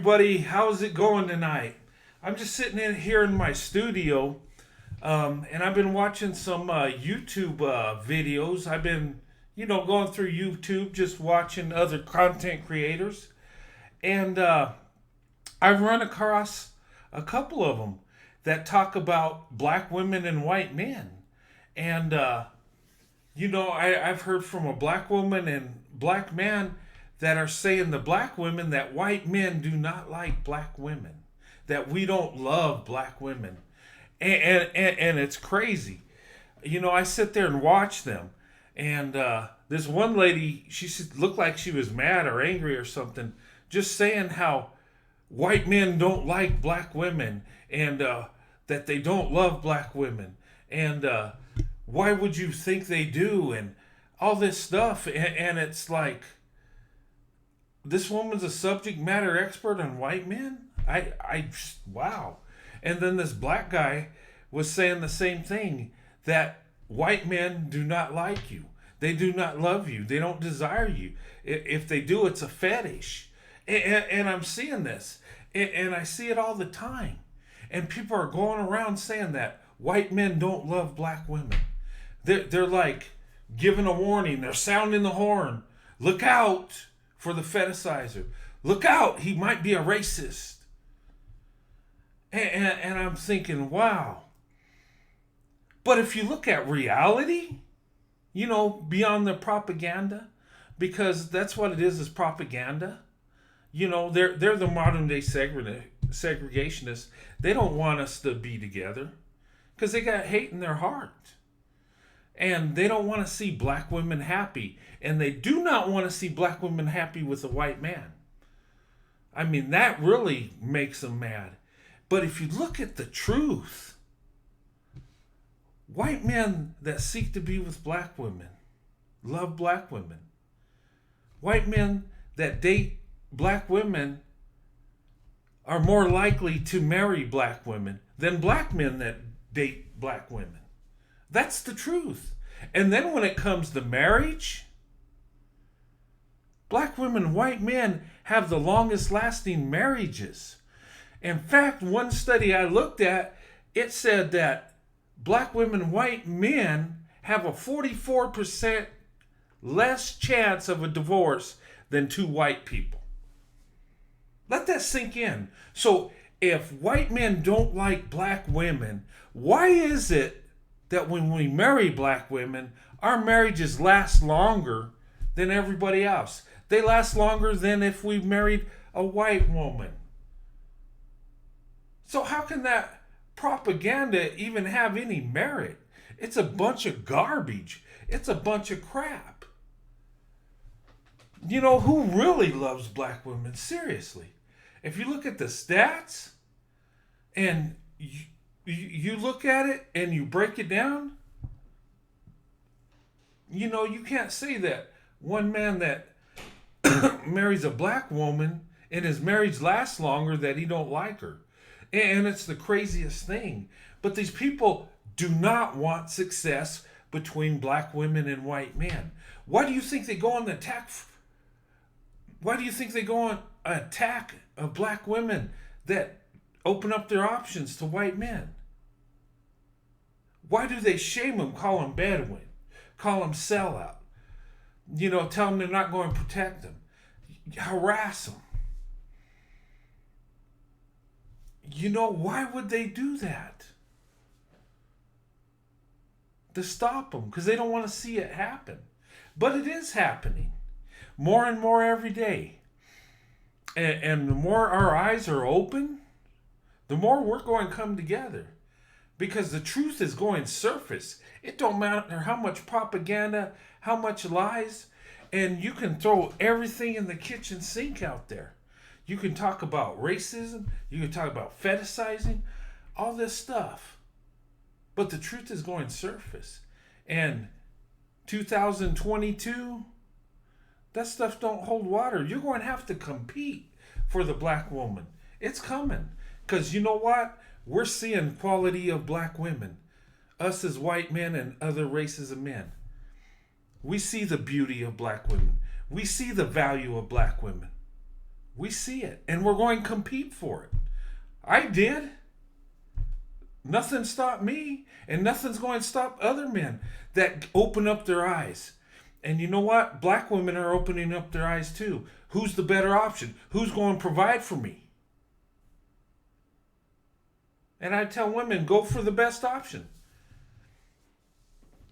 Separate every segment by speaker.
Speaker 1: everybody. How's it going tonight? I'm just sitting in here in my studio, and I've been watching some YouTube videos. I've been, going through YouTube, just watching other content creators, and I've run across a couple of them that talk about black women and white men, and I've heard from a black woman and black man that are saying the black women that white men do not like black women, that we don't love black women. And it's crazy. I sit there and watch them. And this one lady, she looked like she was mad or angry or something, just saying how white men don't like black women and that they don't love black women. And why would you think they do? And all this stuff. And it's like, this woman's a subject matter expert on white men? Wow. And then this black guy was saying the same thing, that white men do not like you. They do not love you. They don't desire you. If they do, it's a fetish. And I'm seeing this. And I see it all the time. And people are going around saying that white men don't love black women. They're like giving a warning. They're sounding the horn. Look out for the fetishizer. Look out, he might be a racist. And I'm thinking, wow. But if you look at reality, beyond the propaganda, because that's what it is propaganda. They're the modern day segregationists. They don't want us to be together because they got hate in their heart. And they don't want to see black women happy. And they do not want to see black women happy with a white man. I mean, that really makes them mad. But if you look at the truth, white men that seek to be with black women love black women. White men that date black women are more likely to marry black women than black men that date black women. That's the truth. And then when it comes to marriage, black women and white men have the longest lasting marriages. In fact, one study I looked at, it said that black women and white men have a 44% less chance of a divorce than two white people. Let that sink in. So if white men don't like black women, why is it that when we marry black women, our marriages last longer than everybody else? They last longer than if we married a white woman. So how can that propaganda even have any merit? It's a bunch of garbage. It's a bunch of crap. Who really loves black women? Seriously. If you look at the stats and you look at it and you break it down, you can't say that one man that marries a black woman and his marriage lasts longer that he don't like her. And it's the craziest thing. But these people do not want success between black women and white men. Why do you think they go on the attack? Why do you think they go on an attack of black women that open up their options to white men? Why do they shame them, call them Bedouin, call them sellout? Tell them they're not going to protect them, harass them. Why would they do that? To stop them, because they don't want to see it happen. But it is happening more and more every day. And the more our eyes are open, the more we're going to come together. Because the truth is going to surface. It don't matter how much propaganda, how much lies, and you can throw everything in the kitchen sink out there. You can talk about racism, you can talk about fetishizing, all this stuff. But the truth is going to surface. And 2022, that stuff don't hold water. You're going to have to compete for the black woman. It's coming. Because you know what? We're seeing quality of black women. Us as white men and other races of men. We see the beauty of black women. We see the value of black women. We see it, and we're going to compete for it. I did. Nothing stopped me, and nothing's going to stop other men that open up their eyes. And you know what? Black women are opening up their eyes too. Who's the better option? Who's going to provide for me? And I tell women, go for the best option.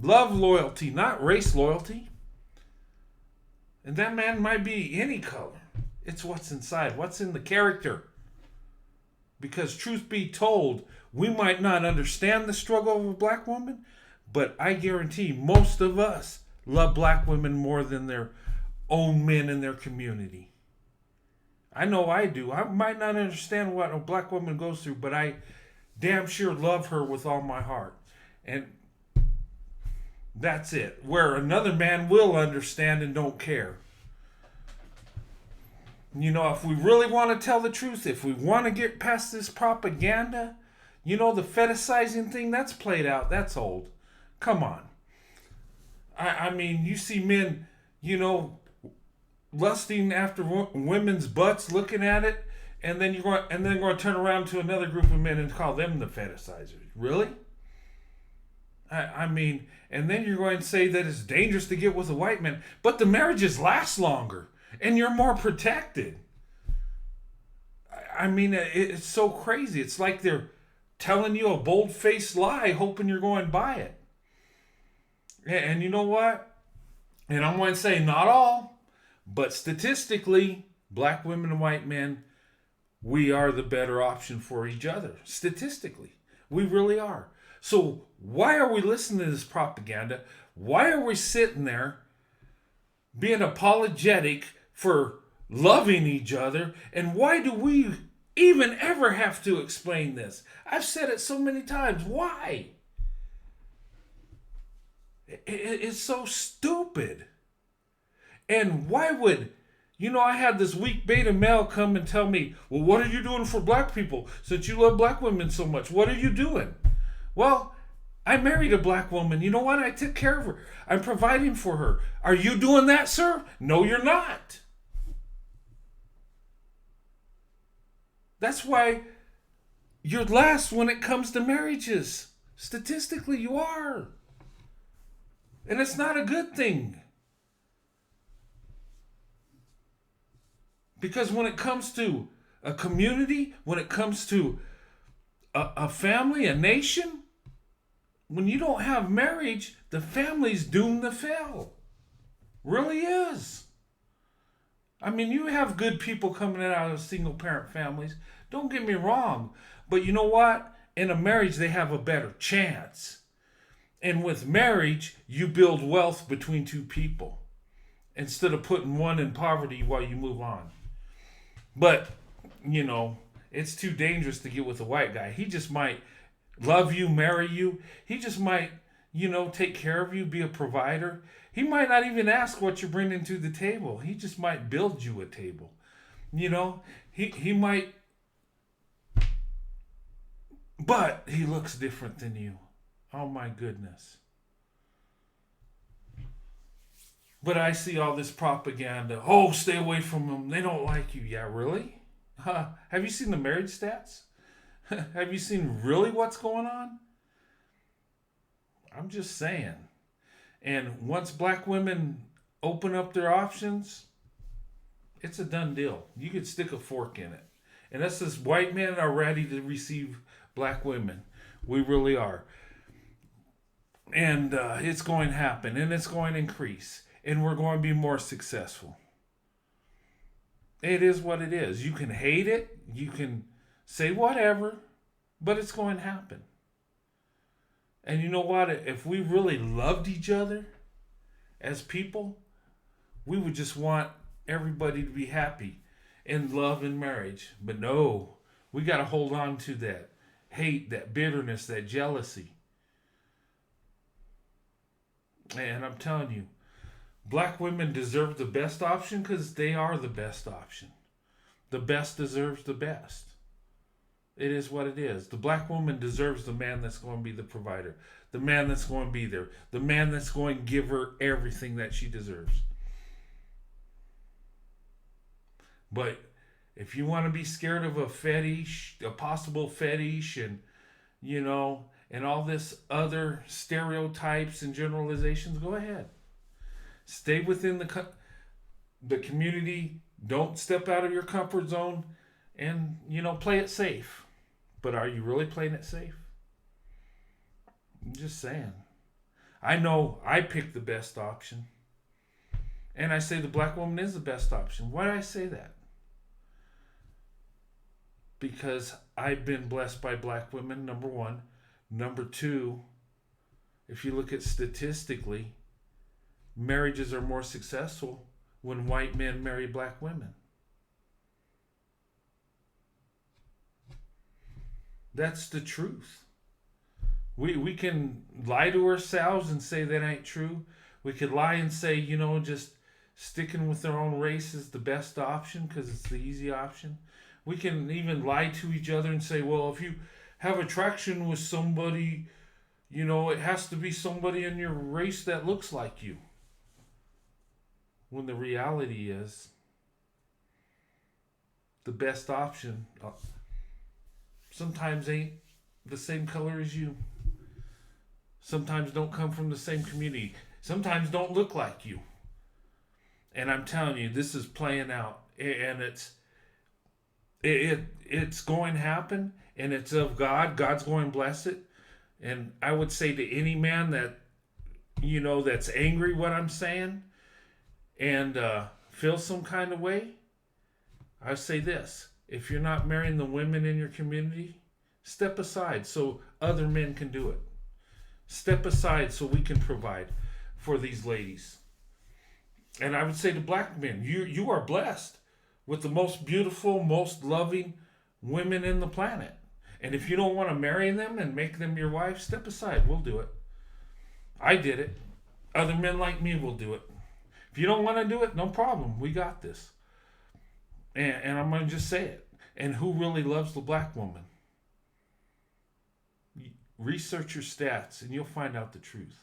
Speaker 1: Love loyalty, not race loyalty. And that man might be any color. It's what's inside, what's in the character. Because truth be told, we might not understand the struggle of a black woman, but I guarantee most of us love black women more than their own men in their community. I know I do. I might not understand what a black woman goes through, but I damn sure love her with all my heart. And that's it. Where another man will understand and don't care. You know, if we really want to tell the truth, if we want to get past this propaganda, you know, the fetishizing thing, that's played out. That's old. Come on. I mean, you see men, you know, lusting after women's butts, looking at it, and then you're going to turn around to another group of men and call them the fetishizers. Really? I mean, and then you're going to say that it's dangerous to get with a white man, but the marriages last longer, and you're more protected. I mean, it's so crazy. It's like they're telling you a bold-faced lie, hoping you're going to buy it. And you know what? And I'm going to say not all, but statistically, black women and white men, we are the better option for each other. Statistically, we really are. So why are we listening to this propaganda? Why are we sitting there being apologetic for loving each other? And why do we even ever have to explain this? I've said it so many times. Why? It's so stupid. And why would, you know, I had this weak beta male come and tell me, well, what are you doing for black people since you love black women so much? What are you doing? Well, I married a black woman. You know what? I took care of her. I'm providing for her. Are you doing that, sir? No, you're not. That's why you're last when it comes to marriages. Statistically, you are. And it's not a good thing. Because when it comes to a community, when it comes to a family, a nation, when you don't have marriage, the family's doomed to fail. Really is. I mean, you have good people coming out of single parent families. Don't get me wrong. But you know what? In a marriage, they have a better chance. And with marriage, you build wealth between two people instead of putting one in poverty while you move on. But, you know, it's too dangerous to get with a white guy. He just might love you, marry you. He just might, you know, take care of you, be a provider. He might not even ask what you're bringing to the table. He just might build you a table. You know, he might, but he looks different than you. Oh my goodness. But I see all this propaganda. Oh, stay away from them. They don't like you. Yeah, really? Have you seen the marriage stats? Have you seen really what's going on? I'm just saying. And once black women open up their options, it's a done deal. You could stick a fork in it. And us as white men are ready to receive black women. We really are. And it's going to happen. And it's going to increase. And we're going to be more successful. It is what it is. You can hate it. You can say whatever. But it's going to happen. And you know what? If we really loved each other as people, we would just want everybody to be happy in love and marriage. But no, we got to hold on to that hate, that bitterness, that jealousy. And I'm telling you, black women deserve the best option because they are the best option. The best deserves the best. It is what it is. The black woman deserves the man that's going to be the provider. The man that's going to be there. The man that's going to give her everything that she deserves. But If you want to be scared of a fetish, a possible fetish, and and all this other stereotypes and generalizations, go ahead. Stay within the community. Don't step out of your comfort zone, and play it safe. But are you really playing it safe? I'm just saying. I know I picked the best option. And I say the black woman is the best option. Why do I say that? Because I've been blessed by black women, number one. Number two, if you look at statistically, marriages are more successful when white men marry black women. That's the truth. We can lie to ourselves and say that ain't true. We could lie and say, just sticking with their own race is the best option because it's the easy option. We can even lie to each other and say, well, if you have attraction with somebody, it has to be somebody in your race that looks like you. When the reality is, the best option sometimes ain't the same color as you. Sometimes don't come from the same community. Sometimes don't look like you. And I'm telling you, this is playing out, and it's going to happen, and it's of God. God's going to bless it. And I would say to any man that that's angry what I'm saying and feels some kind of way, I say this: if you're not marrying the women in your community, step aside so other men can do it. Step aside so we can provide for these ladies. And I would say to black men, you are blessed with the most beautiful, most loving women in the planet. And if you don't want to marry them and make them your wife, step aside. We'll do it. I did it. Other men like me will do it. If you don't want to do it, no problem. We got this. And I'm going to just say it. And who really loves the black woman? Research your stats and you'll find out the truth.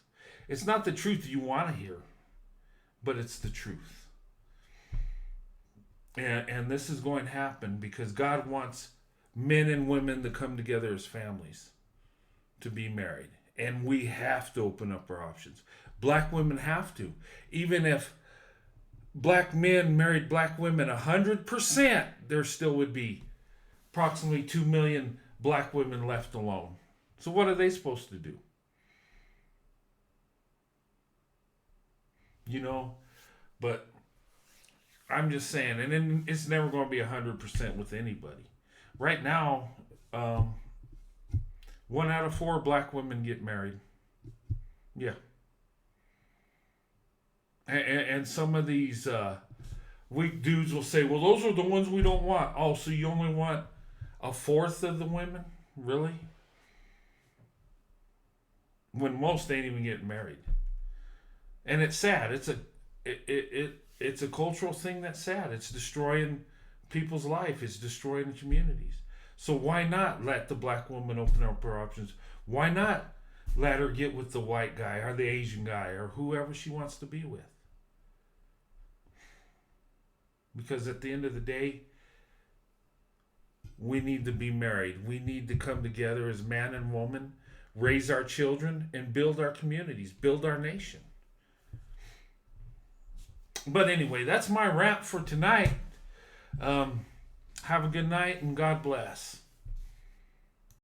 Speaker 1: It's not the truth you want to hear, but it's the truth. And this is going to happen because God wants men and women to come together as families to be married. And we have to open up our options. Black women have to. Even if black men married black women 100%, there still would be approximately 2 million black women left alone. So what are they supposed to do? But I'm just saying, and it's never going to be 100% with anybody. Right now, 1 out of 4 black women get married. Yeah. And some of these weak dudes will say, well, those are the ones we don't want. Oh, so you only want a fourth of the women? Really? When most ain't even getting married. And it's sad. It's a cultural thing that's sad. It's destroying people's life. It's destroying communities. So why not let the black woman open up her options? Why not let her get with the white guy or the Asian guy or whoever she wants to be with? Because at the end of the day, we need to be married. We need to come together as man and woman, raise our children, and build our communities, build our nation. But anyway, that's my rant for tonight. Have a good night and God bless.